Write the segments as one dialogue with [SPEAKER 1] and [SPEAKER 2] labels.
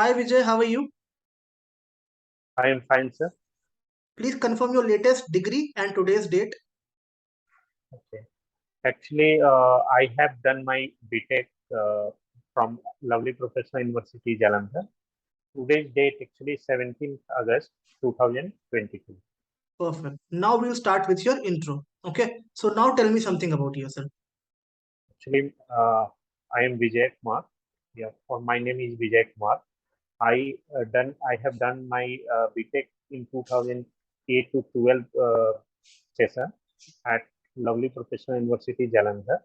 [SPEAKER 1] hi Vijay, how are you?
[SPEAKER 2] I am fine, sir.
[SPEAKER 1] Please confirm your latest degree and today's date.
[SPEAKER 2] Okay. Actually, I have done my BTech from lovely Professional University, Jalandhar. Today's date actually 17th August 2022.
[SPEAKER 1] Perfect. Now we'll start with your intro. Okay. So now tell me something about yourself.
[SPEAKER 2] Actually, I am 𝐷𝐁𝐸𝐤. Yeah, or my name is 𝐷𝐁𝐸𝐤. I have done my BTech in 2008 to 12 session at lovely Professional University, Jalandhar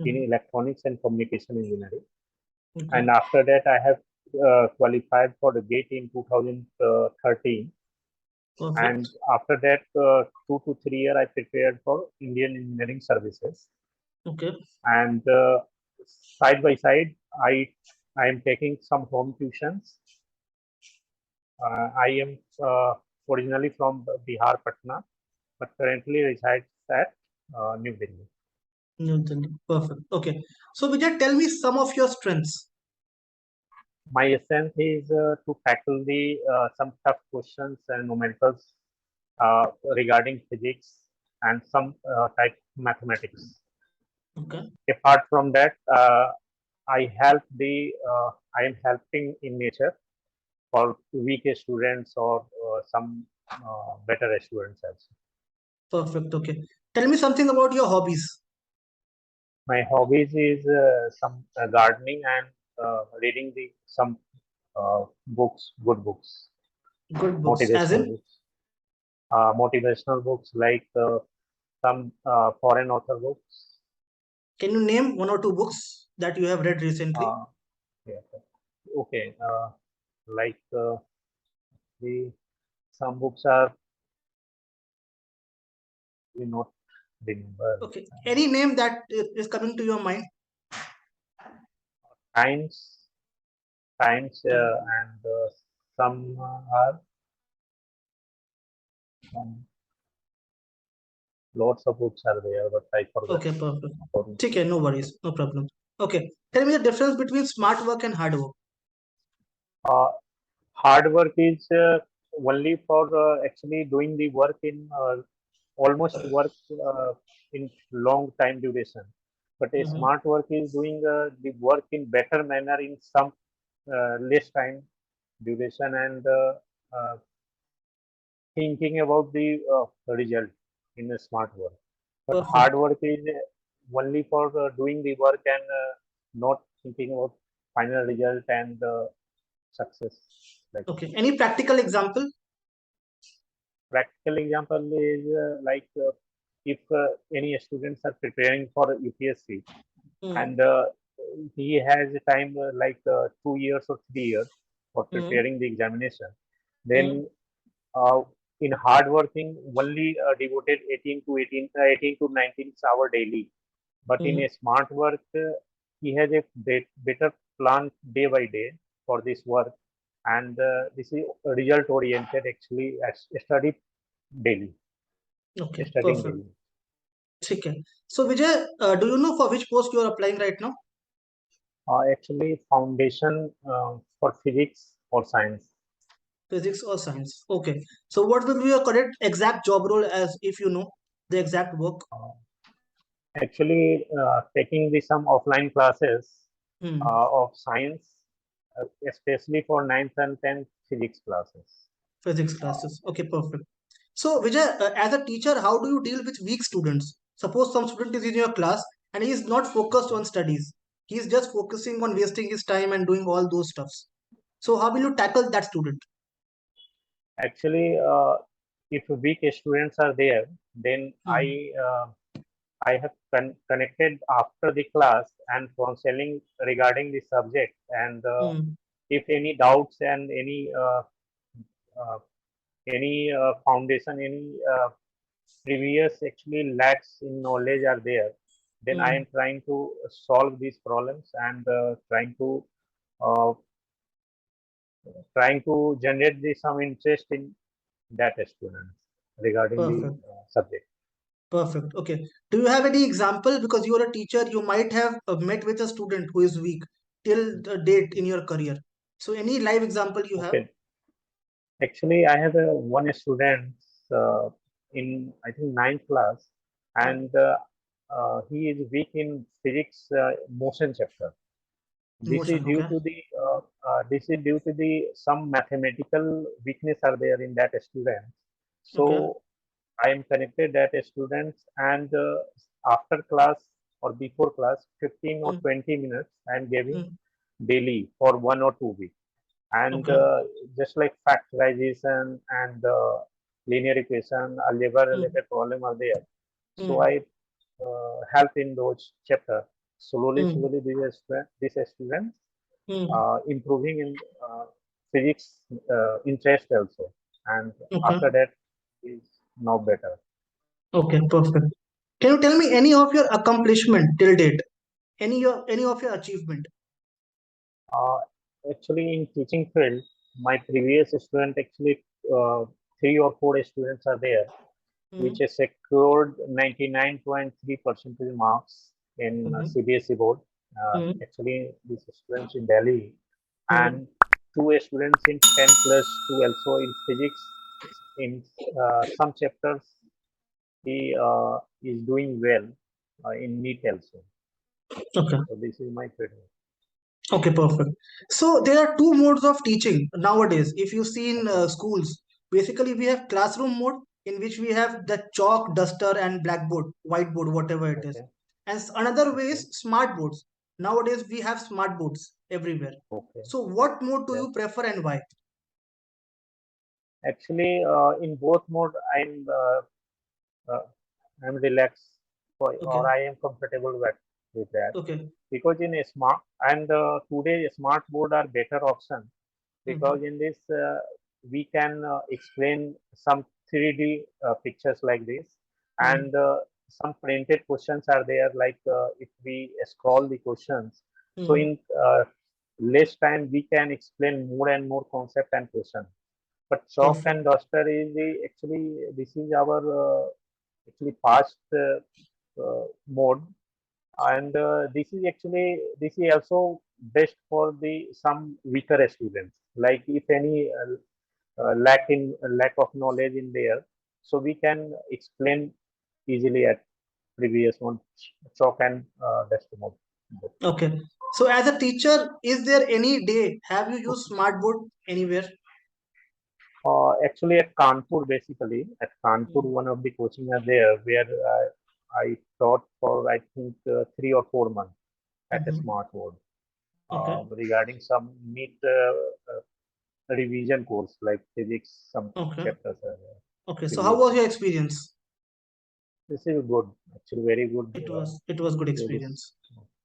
[SPEAKER 2] in electronics and communication engineering.
[SPEAKER 1] Okay.
[SPEAKER 2] And after that, I have qualified for the GATE in 2013.
[SPEAKER 1] Perfect.
[SPEAKER 2] And after that, 2 to 3 years, I prepared for Indian Engineering Services.
[SPEAKER 1] Okay.
[SPEAKER 2] And side by side, I am taking some home tuitions. I am originally from Bihar, Patna, but currently resides at New Delhi.
[SPEAKER 1] New Delhi. Perfect. Okay. So Vijay, tell me some of your strengths.
[SPEAKER 2] My essence is to tackle the some tough questions and numericals regarding physics and some type mathematics.
[SPEAKER 1] Okay.
[SPEAKER 2] Apart from that, I am helping in nature for weak students or some better students also.
[SPEAKER 1] Perfect. Okay. Tell me something about your hobbies.
[SPEAKER 2] My hobbies is some gardening and reading some books, good books,
[SPEAKER 1] Good books. As
[SPEAKER 2] motivational
[SPEAKER 1] in?
[SPEAKER 2] books. Motivational books like some foreign author books.
[SPEAKER 1] Can you name one or two books that you have read recently?
[SPEAKER 2] Yeah. Okay. Like some books are we not remember.
[SPEAKER 1] Okay. Any name that is coming to your mind?
[SPEAKER 2] Times, and some are lots of books are there, but I forgot.
[SPEAKER 1] Okay, perfect. Okay, no worries, no problem. Okay, tell me the difference between smart work and hard work.
[SPEAKER 2] Hard work is only for actually doing the work in almost work in long time duration. But a smart work is doing the work in better manner in some less time duration and thinking about the result in a smart work. But
[SPEAKER 1] Perfect.
[SPEAKER 2] hard work is only for doing the work and not thinking about final result and success. Like
[SPEAKER 1] Okay, any practical example?
[SPEAKER 2] practical example is like if any students are preparing for UPSC and he has a time like 2 years or 3 years for preparing the examination, then in hard working only devoted 18 to 19 hour daily, but in a smart work he has a better plan day by day for this work, and this is result oriented actually as study daily.
[SPEAKER 1] Okay,
[SPEAKER 2] Studying
[SPEAKER 1] perfect.
[SPEAKER 2] daily.
[SPEAKER 1] Okay. So Vijay, do you know for which post you are applying right now?
[SPEAKER 2] Actually foundation for physics or science.
[SPEAKER 1] Physics or science. Okay. So what will be your correct exact job role, as if you know the exact work?
[SPEAKER 2] Actually taking some offline classes of science, especially for 9th and 10th physics classes.
[SPEAKER 1] Physics classes. Okay, perfect. So Vijay, as a teacher, how do you deal with weak students? Suppose some student is in your class and he is not focused on studies. He is just focusing on wasting his time and doing all those stuffs. So how will you tackle that student?
[SPEAKER 2] Actually, if weak students are there, then I have connected after the class and counseling regarding the subject, and if any doubts and any foundation, any previous actually lacks in knowledge are there, then I am trying to solve these problems and uh, trying to generate some interest in that student regarding the subject.
[SPEAKER 1] Perfect. Okay. Do you have any example? Because you are a teacher, you might have met with a student who is weak till the date in your career. So any live example you have?
[SPEAKER 2] Okay. Actually, I have one student in, I think, 9th class, and he is weak in physics motion chapter. This is
[SPEAKER 1] Motion,
[SPEAKER 2] due
[SPEAKER 1] okay.
[SPEAKER 2] to the some mathematical weakness are there in that student.
[SPEAKER 1] Okay.
[SPEAKER 2] So I am connected that students, and after class or before class, 15 or
[SPEAKER 1] Mm,
[SPEAKER 2] 20 minutes I am giving
[SPEAKER 1] mm,
[SPEAKER 2] daily for 1 or 2 weeks. And
[SPEAKER 1] okay.
[SPEAKER 2] just like factorization and linear equation, algebra
[SPEAKER 1] Mm,
[SPEAKER 2] related problem are there. So
[SPEAKER 1] mm,
[SPEAKER 2] I help in those chapters.
[SPEAKER 1] mm,
[SPEAKER 2] Slowly, these students
[SPEAKER 1] mm,
[SPEAKER 2] improving in physics interest also, and
[SPEAKER 1] okay.
[SPEAKER 2] after that is now better.
[SPEAKER 1] Okay, perfect. Can you tell me any of your accomplishment till date? Any of your achievement?
[SPEAKER 2] Uh, Actually, in teaching field, my previous student actually 3 or 4 students are there, which
[SPEAKER 1] Mm,
[SPEAKER 2] has secured 99.3% marks in
[SPEAKER 1] mm,
[SPEAKER 2] CBSE board.
[SPEAKER 1] mm,
[SPEAKER 2] Actually, these students in Delhi,
[SPEAKER 1] mm.
[SPEAKER 2] and 2 students in 10 plus 2 also in physics. In some chapters, he is doing well in NEET also.
[SPEAKER 1] Okay.
[SPEAKER 2] So this is my feedback.
[SPEAKER 1] Okay, perfect. So there are two modes of teaching nowadays. If you see in
[SPEAKER 2] Okay.
[SPEAKER 1] schools, basically we have classroom mode in which we have the chalk, duster, and blackboard, whiteboard, whatever it is.
[SPEAKER 2] Okay.
[SPEAKER 1] And another way
[SPEAKER 2] Okay.
[SPEAKER 1] is smart boards. Nowadays we have smart boards everywhere.
[SPEAKER 2] Okay.
[SPEAKER 1] So what mode do
[SPEAKER 2] Yeah.
[SPEAKER 1] you prefer and why?
[SPEAKER 2] Actually, in both mode, uh, I'm relaxed or
[SPEAKER 1] Okay,
[SPEAKER 2] I am comfortable with that,
[SPEAKER 1] okay.
[SPEAKER 2] because in a smart and today smart board are better option, because
[SPEAKER 1] Mm-hmm.
[SPEAKER 2] in this we can explain some 3D pictures like this,
[SPEAKER 1] Mm-hmm.
[SPEAKER 2] and some printed questions are there, like if we scroll the questions, so
[SPEAKER 1] Mm-hmm.
[SPEAKER 2] in less time we can explain more and more concept and question. But chalk
[SPEAKER 1] Perfect.
[SPEAKER 2] and duster is actually this is our actually past mode, and this is also best for the some weaker students, like if any lack of knowledge in there, so we can explain easily at previous one, chalk and duster mode.
[SPEAKER 1] Okay. So as a teacher, is there any day have you used smart board anywhere?
[SPEAKER 2] Actually, at Kanpur, basically, at Kanpur,
[SPEAKER 1] Mm.
[SPEAKER 2] one of the coaching are there where I taught for, I think, 3 or 4 months at a
[SPEAKER 1] Mm-hmm.
[SPEAKER 2] smart board
[SPEAKER 1] Okay.
[SPEAKER 2] regarding some neat revision course like physics, some
[SPEAKER 1] Okay.
[SPEAKER 2] chapters are there
[SPEAKER 1] Okay. So how was
[SPEAKER 2] previously.
[SPEAKER 1] your experience?
[SPEAKER 2] This is good, actually, very good.
[SPEAKER 1] It was good
[SPEAKER 2] This
[SPEAKER 1] experience.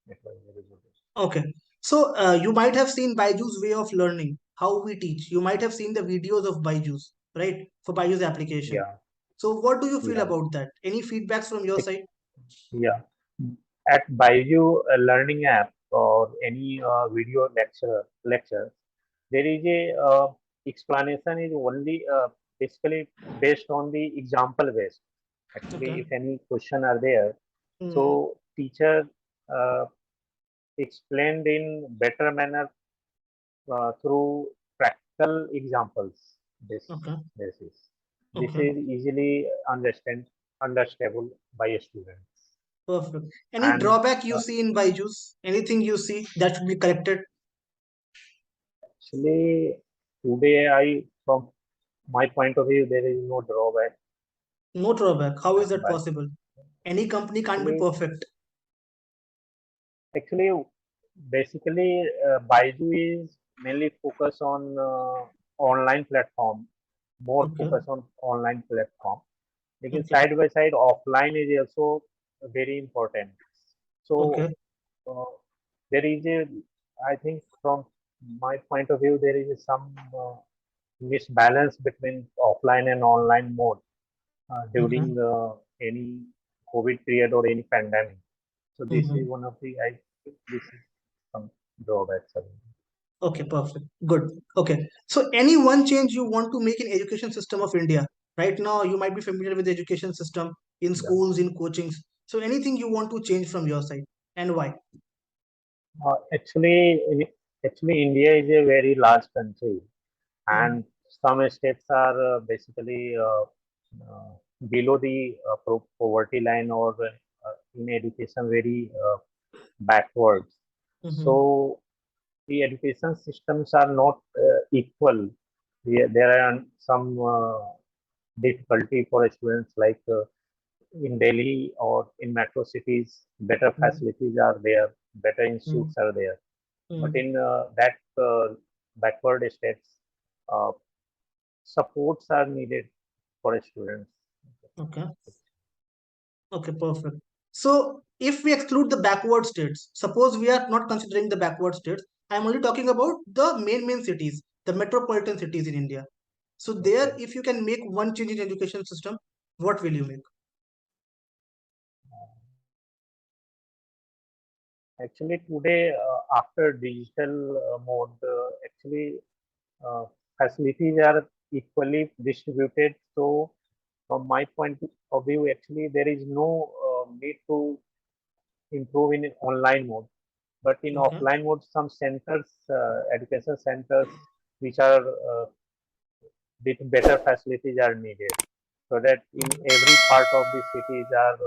[SPEAKER 2] it was very good.
[SPEAKER 1] Okay. So you might have seen Byju's way of learning, how we teach. You might have seen the videos of Byju's, right? For Byju's application.
[SPEAKER 2] Yeah,
[SPEAKER 1] So what do you feel
[SPEAKER 2] yeah.
[SPEAKER 1] about that? Any feedbacks from your side?
[SPEAKER 2] Yeah. At Byju learning app or any video lecture, there is a explanation is only basically based on the example based. Actually,
[SPEAKER 1] Okay.
[SPEAKER 2] if any question are there,
[SPEAKER 1] Mm.
[SPEAKER 2] so teacher uh, explained in better manner through practical examples. This
[SPEAKER 1] Okay.
[SPEAKER 2] basis. This
[SPEAKER 1] Okay.
[SPEAKER 2] is easily understandable by a student.
[SPEAKER 1] Perfect. Any
[SPEAKER 2] And
[SPEAKER 1] drawback you see in Byju's? Anything you see that should be corrected?
[SPEAKER 2] actually, today from my point of view, there is no drawback.
[SPEAKER 1] No drawback. How is that
[SPEAKER 2] But
[SPEAKER 1] possible? Any company can't be
[SPEAKER 2] actually,
[SPEAKER 1] perfect.
[SPEAKER 2] actually, basically, Byju is mainly focused on online platform, more
[SPEAKER 1] Okay.
[SPEAKER 2] focus on online platform. Because
[SPEAKER 1] Okay.
[SPEAKER 2] side by side, offline is also very important. So
[SPEAKER 1] Okay.
[SPEAKER 2] uh, there is a, I think from my point of view, there is some misbalance between offline and online mode
[SPEAKER 1] Okay.
[SPEAKER 2] during any COVID period or any pandemic. So this is
[SPEAKER 1] Mm-hmm.
[SPEAKER 2] one of the, I think this is some drawbacks.
[SPEAKER 1] Okay, perfect. Good. Okay. So any one change you want to make in education system of India? Right now, you might be familiar with the education system in
[SPEAKER 2] Yeah.
[SPEAKER 1] schools, in coachings. So anything you want to change from your side and why?
[SPEAKER 2] Actually, Actually, India is a very large country, and some states are basically below the poverty line or in education very backwards. So the education systems are not equal. There are some difficulty for students like in Delhi or in metro cities, better facilities are there, better institutes are there. But in that backward states, uh, supports are needed for students.
[SPEAKER 1] Okay. Okay, perfect. So if we exclude the backward states, suppose we are not considering the backward states, I'm only talking about the main cities, the metropolitan cities in India. So there, if you can make one change in education system, what will you make?
[SPEAKER 2] Actually, today after digital mode, actually facilities are equally distributed. So from my point of view, actually there is no need to improve in online mode. But in
[SPEAKER 1] Okay.
[SPEAKER 2] offline mode, some centers, education centers, which are with better facilities are needed, so that in every part of the cities are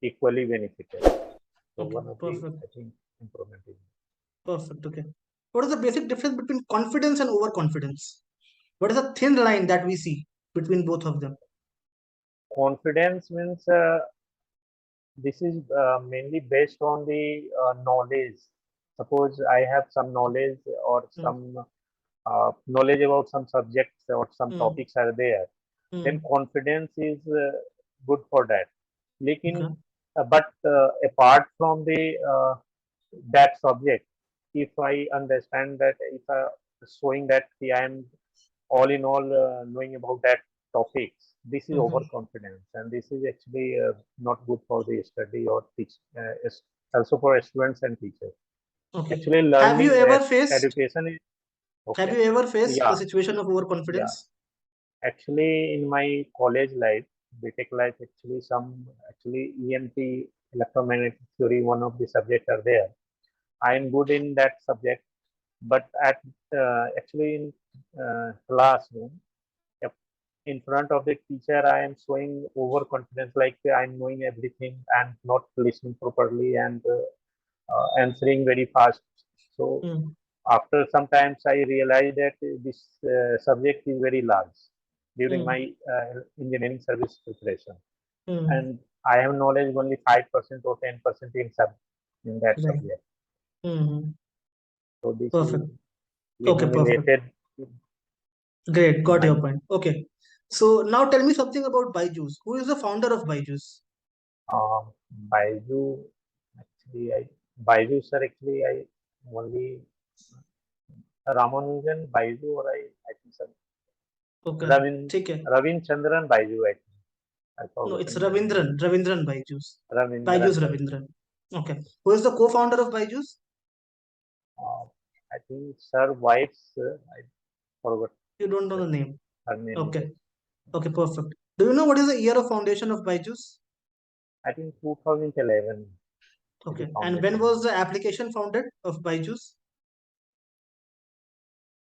[SPEAKER 2] equally benefited. So
[SPEAKER 1] Okay,
[SPEAKER 2] one of the,
[SPEAKER 1] perfect.
[SPEAKER 2] I think, improvement is
[SPEAKER 1] Perfect. Okay. What is the basic difference between confidence and overconfidence? What is the thin line that we see between both of them?
[SPEAKER 2] confidence means this is mainly based on the knowledge. Suppose I have some knowledge or some knowledge about some subjects or some topics are there, then confidence is good for that. Lekin,
[SPEAKER 1] Okay.
[SPEAKER 2] but apart from the that subject, if I understand that, if I showing that I am all in all knowing about that topics, this is overconfidence, and this is actually not good for the study or teach, also for students and teachers.
[SPEAKER 1] Okay.
[SPEAKER 2] Actually,
[SPEAKER 1] Have you
[SPEAKER 2] learning
[SPEAKER 1] ever faced
[SPEAKER 2] education is
[SPEAKER 1] have
[SPEAKER 2] okay.
[SPEAKER 1] you ever faced the
[SPEAKER 2] Yeah,
[SPEAKER 1] situation of
[SPEAKER 2] yeah.
[SPEAKER 1] overconfidence?
[SPEAKER 2] Actually, in my college life, BTech life, actually some actually EMT electromagnetic theory, one of the subjects are there. I am good in that subject, but at actually in classroom, yep, in front of the teacher, I am showing overconfidence, like I am knowing everything and not listening properly and answering very fast. So after sometimes I realized that this subject is very large during my engineering service preparation, and I have knowledge only 5% or 10% in that
[SPEAKER 1] Right.
[SPEAKER 2] subject.
[SPEAKER 1] Mm-hmm.
[SPEAKER 2] So this is
[SPEAKER 1] Perfect. Okay, perfect.
[SPEAKER 2] related.
[SPEAKER 1] Great. Got
[SPEAKER 2] My
[SPEAKER 1] your point. Okay. So now tell me something about Byjus. Who is the founder of Byjus?
[SPEAKER 2] uh, Byju, actually, Byju sir, actually, I only Ramanujan Byju, or I think sir,
[SPEAKER 1] Okay.
[SPEAKER 2] Ravin,
[SPEAKER 1] Take care.
[SPEAKER 2] Ravin Chandran Byju, I think. I
[SPEAKER 1] No, it's
[SPEAKER 2] forgotten the name.
[SPEAKER 1] Ravindran. Ravindran Byjus.
[SPEAKER 2] Ravindran
[SPEAKER 1] Byjus
[SPEAKER 2] Byju.
[SPEAKER 1] Ravindran. Okay. Who is the co-founder of Byjus?
[SPEAKER 2] Uh, I think Sir White's, I forgot
[SPEAKER 1] You don't know
[SPEAKER 2] the,
[SPEAKER 1] the name.
[SPEAKER 2] her name.
[SPEAKER 1] Okay. Okay, perfect. Do you know what is the year of foundation of Byjus?
[SPEAKER 2] I think 2011 is the
[SPEAKER 1] Okay. And when
[SPEAKER 2] foundation.
[SPEAKER 1] was the application founded of Byjus?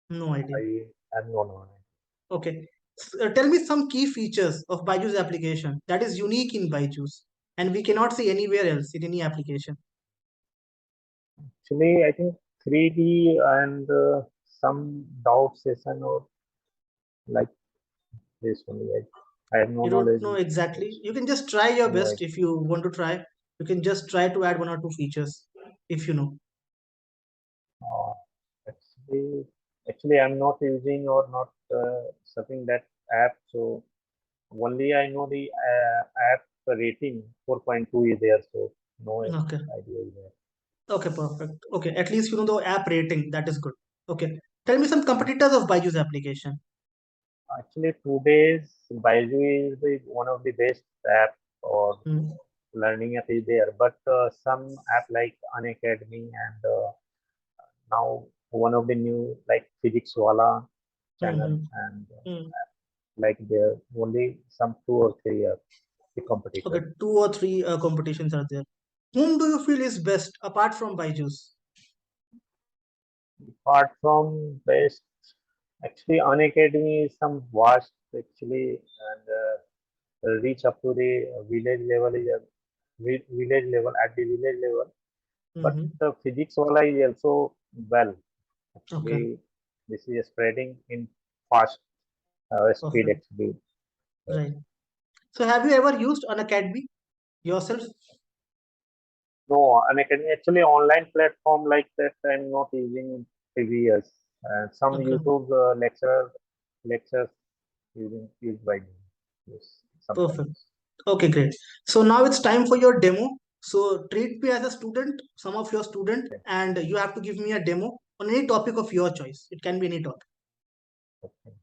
[SPEAKER 1] No idea.
[SPEAKER 2] I have no knowledge.
[SPEAKER 1] Okay. Tell me some key features of Byju's application that is unique in Byju's and we cannot see anywhere else in any application.
[SPEAKER 2] Actually, I think 3D and some doubt session or like this only. I have no
[SPEAKER 1] You don't
[SPEAKER 2] knowledge.
[SPEAKER 1] know exactly. You can just try your
[SPEAKER 2] No,
[SPEAKER 1] best if you want to try. You can just try to add one or two features if you know.
[SPEAKER 2] uh, actually, I'm not using or not surfing that app. So only I know the app rating 4.2 is there. So no
[SPEAKER 1] Okay.
[SPEAKER 2] idea is there.
[SPEAKER 1] Okay, perfect. Okay, at least you know the app rating. That is good. Okay. Tell me some competitors of Byju's application.
[SPEAKER 2] Actually, today's Byju is one of the best app or
[SPEAKER 1] Hmm.
[SPEAKER 2] learning app is there. But some app like Unacademy and now one of the new like Physics Wala channel,
[SPEAKER 1] Hmm.
[SPEAKER 2] and
[SPEAKER 1] Hmm.
[SPEAKER 2] like there only some 2 or 3 are the
[SPEAKER 1] Okay,
[SPEAKER 2] competitors.
[SPEAKER 1] two or three competitions are there. Whom do you feel is best apart from Byju's?
[SPEAKER 2] Apart from best, actually, 𝐻𝐸 is some vast actually, and reach up to the village level is a village level at the village level. But the physics wala is also well.
[SPEAKER 1] Okay.
[SPEAKER 2] Actually, this is spreading in fast speed
[SPEAKER 1] Perfect.
[SPEAKER 2] actually.
[SPEAKER 1] Right. So have you ever used an academy yourself?
[SPEAKER 2] No, 𝐻𝐸 actually online platform like that I'm not using previous. Some
[SPEAKER 1] Okay.
[SPEAKER 2] YouTube lectures used by me. Yes,
[SPEAKER 1] Perfect.
[SPEAKER 2] sometimes.
[SPEAKER 1] Okay, great. So now it's time for your demo. So treat me as a student, some of your student,
[SPEAKER 2] Okay.
[SPEAKER 1] and you have to give me a demo on any topic of your choice. It can be any topic.
[SPEAKER 2] Okay.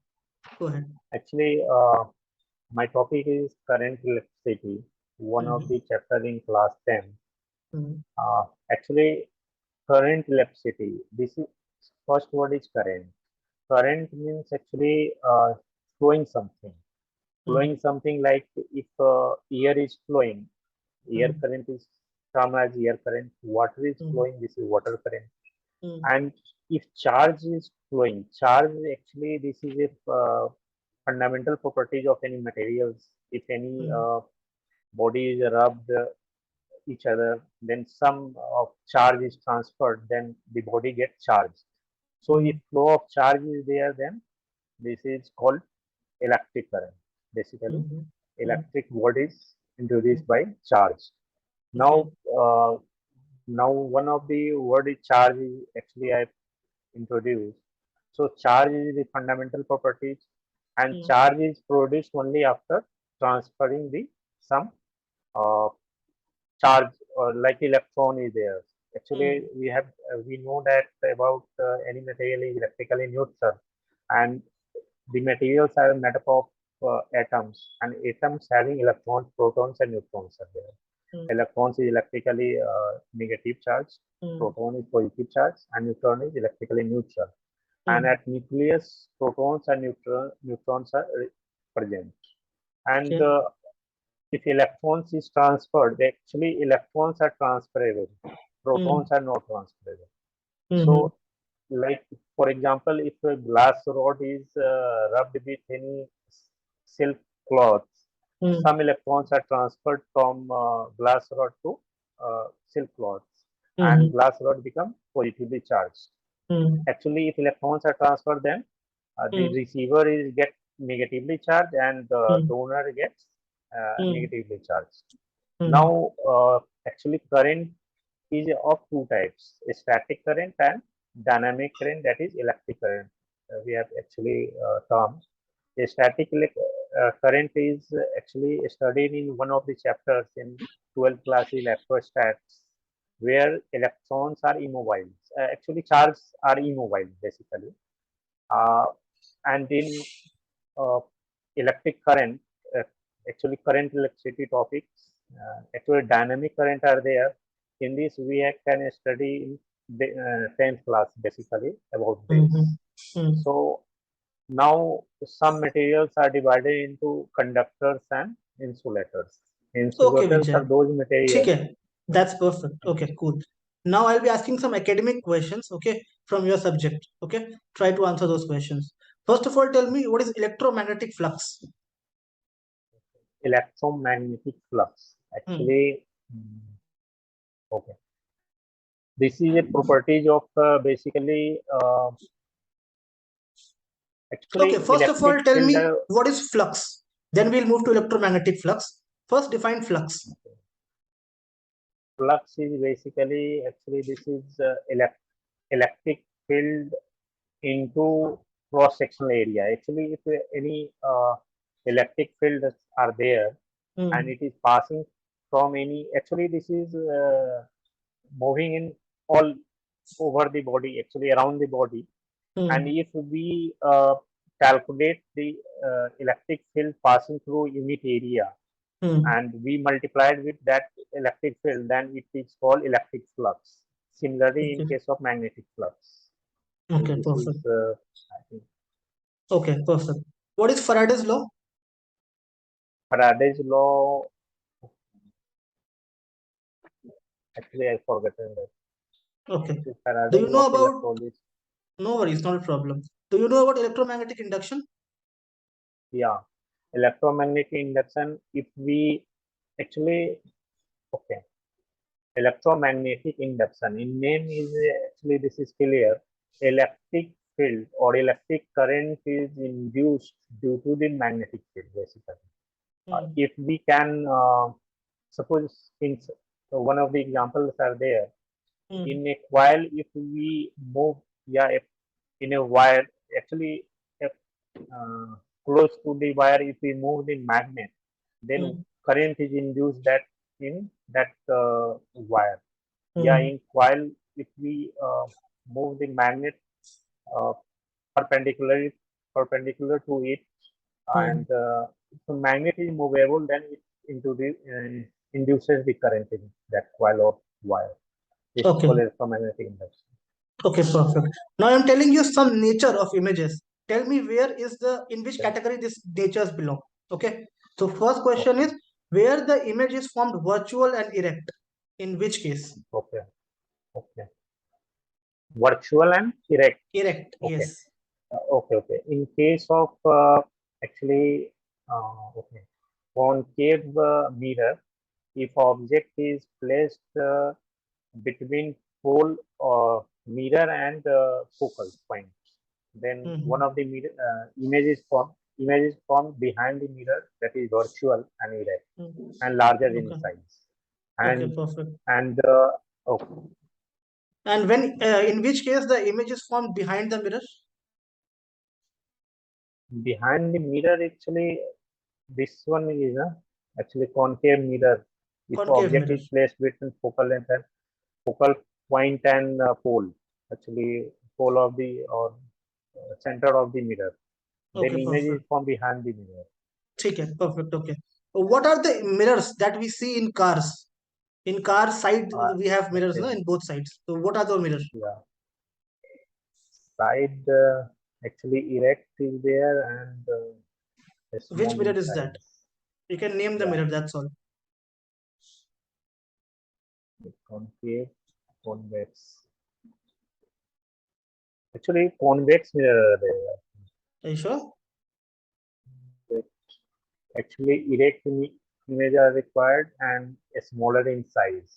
[SPEAKER 1] Go ahead.
[SPEAKER 2] Actually, my topic is current electricity, one of the chapter in class 10.
[SPEAKER 1] Mhm.
[SPEAKER 2] Actually, current electricity. This is first word is current. Current means actually flowing something. Flowing something like if air is flowing, air
[SPEAKER 1] Mhm.
[SPEAKER 2] current is termed as air current. Water is
[SPEAKER 1] Mhm.
[SPEAKER 2] flowing, this is water current.
[SPEAKER 1] Mhm.
[SPEAKER 2] And if charge is flowing, charge actually this is a fundamental properties of any materials. If any
[SPEAKER 1] Mhm.
[SPEAKER 2] body is rubbed each other, then some of charge is transferred, then the body gets charged. So if
[SPEAKER 1] Mhm.
[SPEAKER 2] flow of charge is there, then this is called electric current. Basically,
[SPEAKER 1] Mhm. Mhm.
[SPEAKER 2] electric word is introduced
[SPEAKER 1] Mhm.
[SPEAKER 2] by charge.
[SPEAKER 1] Okay.
[SPEAKER 2] Now, now one of the word is charge is actually I introduced. So charge is the fundamental properties, and
[SPEAKER 1] Mhm.
[SPEAKER 2] charge is produced only after transferring the some uh, charge or like electron is there. Actually,
[SPEAKER 1] Mhm.
[SPEAKER 2] we know that about any material is electrically neutral, and the materials are made up of atoms, and atoms having electrons, protons, and neutrons are there.
[SPEAKER 1] Mhm.
[SPEAKER 2] Electrons is electrically negative charge,
[SPEAKER 1] Mhm.
[SPEAKER 2] proton is positive charge, and neutron is electrically neutral. And
[SPEAKER 1] Mhm.
[SPEAKER 2] at nucleus, protons and neutrons are present. And
[SPEAKER 1] Okay.
[SPEAKER 2] if electrons is transferred, actually electrons are transferable,
[SPEAKER 1] Mhm.
[SPEAKER 2] protons are not transferable.
[SPEAKER 1] Mhm.
[SPEAKER 2] So, like for example, if a glass rod is rubbed with any silk cloth,
[SPEAKER 1] Mhm.
[SPEAKER 2] some electrons are transferred from glass rod to silk cloth, and
[SPEAKER 1] Mhm.
[SPEAKER 2] glass rod become positively charged.
[SPEAKER 1] Mhm.
[SPEAKER 2] Actually, if electrons are transferred, then the
[SPEAKER 1] Mhm.
[SPEAKER 2] receiver is get negatively charged and the
[SPEAKER 1] Mhm.
[SPEAKER 2] donor gets
[SPEAKER 1] Mhm.
[SPEAKER 2] negatively charged.
[SPEAKER 1] Mhm.
[SPEAKER 2] Now, actually, current is of two types: a static current and dynamic current, that is electric current. We have actually termed a static current is actually studied in one of the chapters in 12th class electrostats, where electrons are immobile. Actually, charges are immobile basically. Uh, and in electric current, uh, actually current electricity topics, actually dynamic current are there. In this, we can study in the 10th class basically about this.
[SPEAKER 1] Mhm. Mhm.
[SPEAKER 2] So now some materials are divided into conductors and insulators.
[SPEAKER 1] Okay,
[SPEAKER 2] Insulators
[SPEAKER 1] Vijay.
[SPEAKER 2] are those
[SPEAKER 1] ठीक
[SPEAKER 2] materials.
[SPEAKER 1] है. That's perfect. Okay, cool. Now I'll be asking some academic questions, okay, from your subject. Okay, try to answer those questions. First of all, tell me what is electromagnetic flux?
[SPEAKER 2] Electromagnetic flux.
[SPEAKER 1] Hmm.
[SPEAKER 2] Actually, okay. This is a properties of basically
[SPEAKER 1] Okay,
[SPEAKER 2] actually
[SPEAKER 1] first of all,
[SPEAKER 2] electric
[SPEAKER 1] tell
[SPEAKER 2] field.
[SPEAKER 1] me what is flux. Then we'll move to electromagnetic flux. First, define flux.
[SPEAKER 2] Flux is basically actually this is electric field into cross sectional area. Actually, if any electric fields are there and
[SPEAKER 1] Hmm.
[SPEAKER 2] it is passing from any, actually this is moving in all over the body, actually around the body. And
[SPEAKER 1] Hmm.
[SPEAKER 2] if we calculate the electric field passing through unit area,
[SPEAKER 1] Hmm.
[SPEAKER 2] and we multiplied with that electric field, then it is called electric flux. Similarly, in
[SPEAKER 1] Okay.
[SPEAKER 2] case of magnetic flux. So
[SPEAKER 1] Okay,
[SPEAKER 2] this is,
[SPEAKER 1] perfect.
[SPEAKER 2] I think,
[SPEAKER 1] Okay, perfect. What is Faraday's law?
[SPEAKER 2] Faraday's law. Actually, I forgotten that.
[SPEAKER 1] Okay.
[SPEAKER 2] This
[SPEAKER 1] Do
[SPEAKER 2] Faraday's
[SPEAKER 1] you
[SPEAKER 2] law
[SPEAKER 1] know
[SPEAKER 2] of
[SPEAKER 1] about
[SPEAKER 2] electrolysis.
[SPEAKER 1] No worries, not a problem. Do you know about electromagnetic induction?
[SPEAKER 2] Yeah, electromagnetic induction. If we actually, okay, electromagnetic induction in name is actually this is clear. Electric field or electric current is induced due to the magnetic field basically. If we can suppose in one of the examples are there in a coil, if we move, yeah, if in a wire actually if, close to the wire, if we move the magnet, then current is induced that in that wire. Yeah, in coil, if we move the magnet uh, perpendicular to it, and if the magnet is movable, then it into the induces the current in that coil of wire. This is
[SPEAKER 1] Okay.
[SPEAKER 2] called electromagnetic induction.
[SPEAKER 1] Okay, perfect. Now I'm telling you some nature of images. Tell me in which category these natures belong. Okay. So first question is where the image is formed virtual and erect. In which case?
[SPEAKER 2] Okay. Okay. Virtual and erect.
[SPEAKER 1] Erect.
[SPEAKER 2] Okay.
[SPEAKER 1] Yes.
[SPEAKER 2] Okay. In case of actually, okay, concave mirror, if object is placed between pole or mirror and focal point, then one of the mirror image is formed behind the mirror, that is virtual and erect and larger in
[SPEAKER 1] Okay.
[SPEAKER 2] size.
[SPEAKER 1] Okay,
[SPEAKER 2] And
[SPEAKER 1] perfect.
[SPEAKER 2] okay.
[SPEAKER 1] And when in which case the image is formed behind the mirror?
[SPEAKER 2] Behind the mirror, actually, this one is actually concave mirror. If
[SPEAKER 1] Concave
[SPEAKER 2] object
[SPEAKER 1] mirror.
[SPEAKER 2] is placed between focal length and focal point and pole, actually pole of the or center of the mirror, then
[SPEAKER 1] Okay,
[SPEAKER 2] image
[SPEAKER 1] perfect.
[SPEAKER 2] is from behind the mirror.
[SPEAKER 1] Okay, perfect. Okay. What are the mirrors that we see in cars? In car side, we have mirrors
[SPEAKER 2] Okay,
[SPEAKER 1] in both sides. So what are the mirrors?
[SPEAKER 2] yeah, side actually erect is there and
[SPEAKER 1] Which
[SPEAKER 2] small
[SPEAKER 1] mirror
[SPEAKER 2] in
[SPEAKER 1] is that?
[SPEAKER 2] size.
[SPEAKER 1] You can name the
[SPEAKER 2] Yeah,
[SPEAKER 1] mirror, that's all.
[SPEAKER 2] concave, convex. Actually, convex mirror there.
[SPEAKER 1] Are you sure?
[SPEAKER 2] Actually, erect image are required and smaller in size.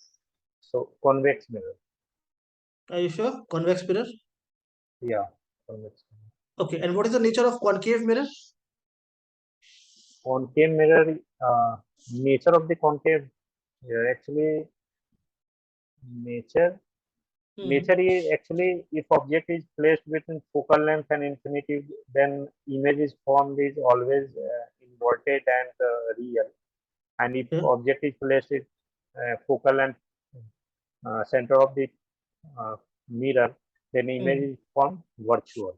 [SPEAKER 2] So convex mirror.
[SPEAKER 1] Are you sure? Convex mirror?
[SPEAKER 2] Yeah, convex mirror.
[SPEAKER 1] Okay, and what is the nature of concave mirror?
[SPEAKER 2] Concave mirror, nature of the concave mirror, actually nature nature is actually if object is placed between focal length and infinity, then image is formed is always inverted and real. And if
[SPEAKER 1] Yeah.
[SPEAKER 2] object is placed at focal length center of the mirror, then image is formed virtual.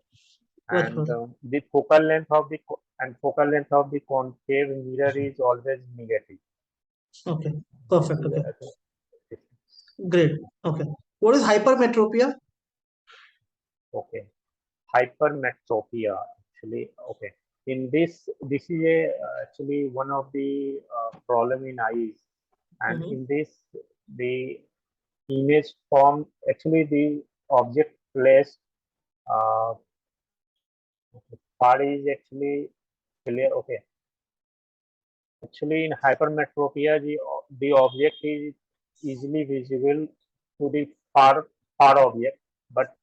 [SPEAKER 2] And
[SPEAKER 1] Virtual.
[SPEAKER 2] the focal length of the focal length of the concave mirror is always negative.
[SPEAKER 1] Okay,
[SPEAKER 2] This
[SPEAKER 1] perfect.
[SPEAKER 2] is
[SPEAKER 1] Okay,
[SPEAKER 2] difference.
[SPEAKER 1] great. Okay, what is hypermetropia?
[SPEAKER 2] Okay, hypermetropia actually. Okay, in this is actually one of the problem in eyes, and in this the image form actually the object placed uh, part is actually clear. Okay, actually in hypermetropia the object is easily visible to the far object, but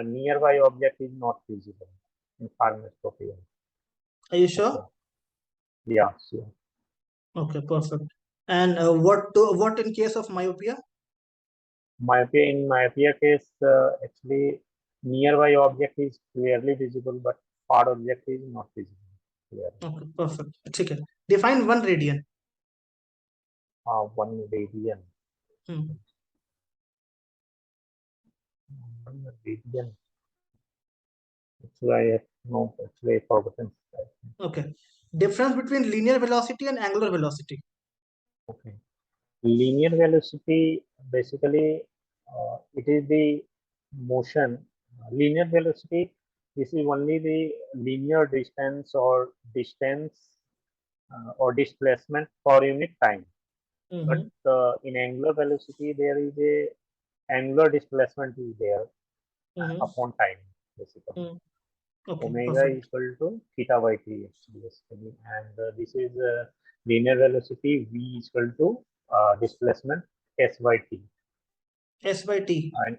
[SPEAKER 2] nearby object is not visible in hypermetropia.
[SPEAKER 1] Are you
[SPEAKER 2] Okay,
[SPEAKER 1] sure?
[SPEAKER 2] yeah, sure.
[SPEAKER 1] Okay, perfect. And what in case of myopia?
[SPEAKER 2] In myopia case, actually nearby object is clearly visible, but far object is not visible clearly.
[SPEAKER 1] Okay, perfect. Okay. Define 1 radian.
[SPEAKER 2] 1 radian.
[SPEAKER 1] Hmm.
[SPEAKER 2] 1 radian. Actually, I have no actually forgotten.
[SPEAKER 1] Okay. Difference between linear velocity and angular velocity.
[SPEAKER 2] Okay. Linear velocity basically it is the motion. Linear velocity, this is only the linear distance or displacement per unit time. But in angular velocity, there is a angular displacement is there upon time. basically.
[SPEAKER 1] Okay,
[SPEAKER 2] Omega
[SPEAKER 1] perfect.
[SPEAKER 2] is equal to theta by t actually, basically. And this is linear velocity. V is equal to displacement s by t.
[SPEAKER 1] S by t.
[SPEAKER 2] And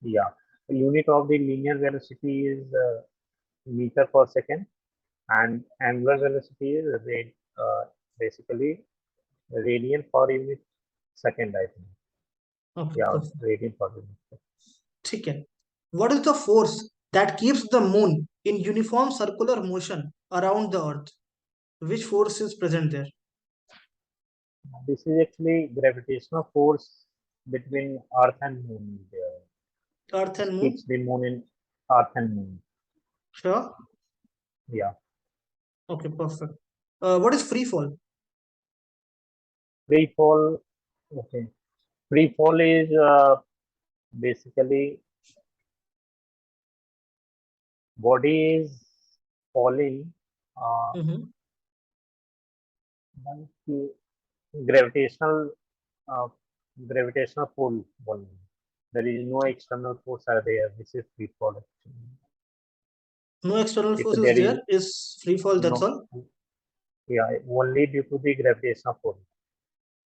[SPEAKER 2] yeah, the unit of the linear velocity is meter per second, and angular velocity is basically radian per unit second, I think.
[SPEAKER 1] Okay,
[SPEAKER 2] Yeah,
[SPEAKER 1] perfect.
[SPEAKER 2] radian per unit second.
[SPEAKER 1] ठीक है. What is the force that keeps the moon in uniform circular motion around the earth? Which force is present there?
[SPEAKER 2] This is actually gravitational force between earth and moon.
[SPEAKER 1] Earth and
[SPEAKER 2] This
[SPEAKER 1] moon?
[SPEAKER 2] keeps the moon in earth and moon.
[SPEAKER 1] Sure.
[SPEAKER 2] Yeah.
[SPEAKER 1] Okay, perfect. What is free fall?
[SPEAKER 2] Free fall. Okay. Free fall is basically body is falling by the gravitational pull only. There is no external force are there. This is free fall actually.
[SPEAKER 1] No external
[SPEAKER 2] If
[SPEAKER 1] force
[SPEAKER 2] there
[SPEAKER 1] is there, is free fall, that's
[SPEAKER 2] no,
[SPEAKER 1] all?
[SPEAKER 2] yeah, only due to the gravitational pull.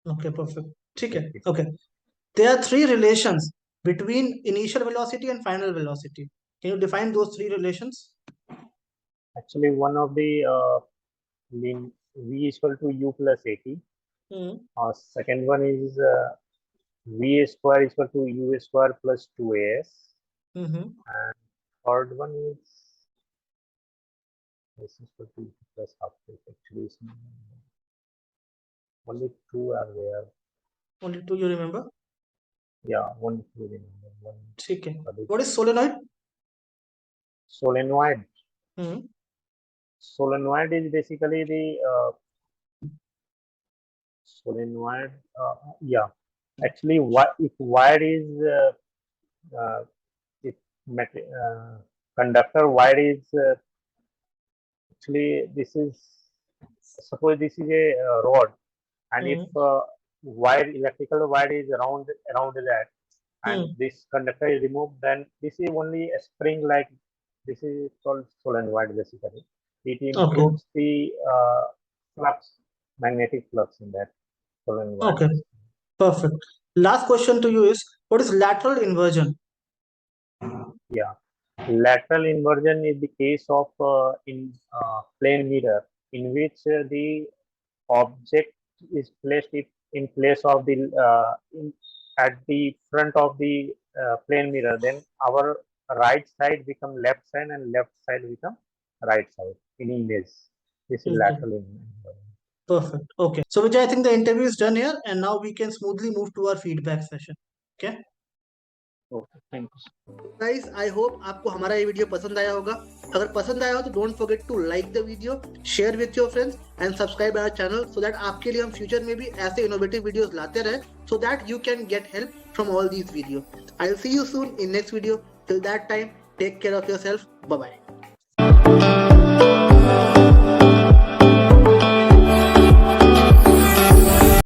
[SPEAKER 1] Okay, perfect. ठीक है. Okay. There are three relations between initial velocity and final velocity. Can you define those three relations?
[SPEAKER 2] Actually, one of the v is equal to u plus at. Second one is v square is equal to u square plus 2as. And third one is this is equal to u plus half. Actually, only two are there.
[SPEAKER 1] Only two you remember?
[SPEAKER 2] Yeah, one two remember. One.
[SPEAKER 1] ठीक है. What is solenoid?
[SPEAKER 2] Solenoid. Solenoid is basically the solenoid. Yeah, actually, if wire is if conductor wire is actually this is, suppose this is a rod, and if wire electrical wire is around that, and this conductor is removed, then this is only a spring like. This is called solenoid basically. It improves the flux, magnetic flux in that solenoid.
[SPEAKER 1] Okay, perfect. Last question to you is, what is lateral inversion?
[SPEAKER 2] Yeah, lateral inversion is the case of in plane mirror, in which the object is placed in place of the at the front of the plane mirror. Then our right side become left side and left side become right side in image. This is lateral inversion.
[SPEAKER 1] Perfect. Okay. So Vijay, I think the interview is done here, and now we can smoothly move to our feedback session. Okay.
[SPEAKER 2] Okay, thanks.
[SPEAKER 1] Guys, I hope आपको हमारा ये video पसंद आया होगा. अगर पसंद आया हो तो don't forget to like the video, share with your friends and subscribe our channel, so that आपके लिए हम फ्यूचर में भी ऐसे इनोवेटिव वीडियोस लाते रहे, so that you can get help from all these videos. I'll see you soon in next video. Till that time, take care of yourself. Bye bye.